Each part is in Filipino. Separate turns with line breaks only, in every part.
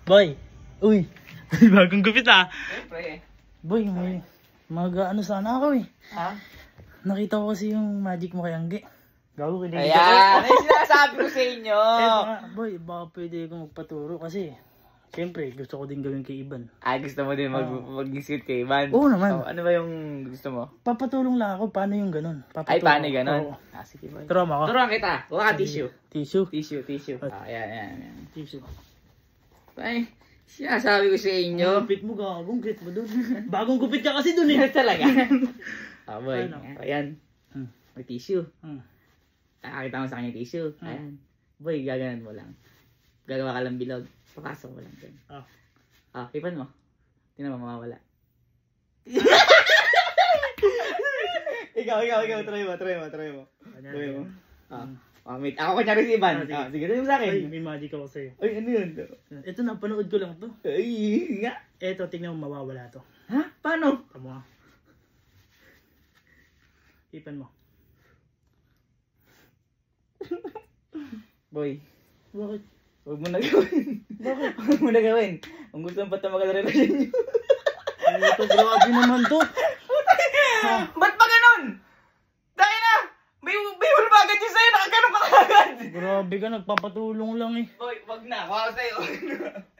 Boy! Uy! Bagong gupit ah!
Siyempre.
Boy, may ano sana ako eh.
Ha?
Nakita ko kasi yung magic mo kay Angge. Gago, kinilig
Ayan!
ako.
Ay, sinasabi ko sa inyo!
Eto nga, boy, baka pwede akong magpaturo kasi siyempre gusto ko din gawin kay Iban.
Ay, gusto mo din mag-isip kay Ivan?
Oo naman.
Oh, ano ba yung gusto mo?
Papatulong lang ako, paano yung ganun?
Ay, paano yung ganun?
Oo.
Ah, sige boy.
Turuan mo ako?
Turuan kita. Huwag ka tissue.
Tissue?
Tissue. Ah, ayan.
Tissue.
Ay, sinasabi ko sa inyo.
Gupit mo, gagong gupit mo dun. Bagong gupit ka kasi dun eh.
Talaga. Ah, boy.
Ano?
Ayan. May tissue.
Hmm.
Nakakita mo sa kanya yung tissue. Ayan. Boy, gaganan mo lang. Gagawa ka lang bilog. Papasok mo lang dyan.
Ah.
Ah, ipan mo. Tingnan mo, mawawala. ikaw. Try mo. Try mo. Ako kunyari si Ivan. Sige, rin mo sa akin.
Ay, may magic ako sa'yo.
Ay, ano yun?
Ito na, panood ko lang to.
Ay, nga.
Ito, tingnan mo, mawawala to.
Ha? Paano?
Tama nga. Ipan mo.
Boy,
Bakit?
huwag mo na gawin.
Bakit?
Huwag mo na gawin. Kung gusto mo patamagal ang relasyon nyo.
Ito, grabe naman to.
Ba't ba ganun? Dahil na! May hulbagan dyan sa'yo, nakaganon ka kagad!
Grabe ka, nagpapatulong lang eh.
Boy, wag na. Wag sa'yo.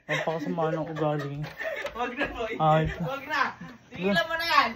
Napakasama ng ugali.
Wag na, boy.
Ay.
Wag na. Tigilan mo na yan.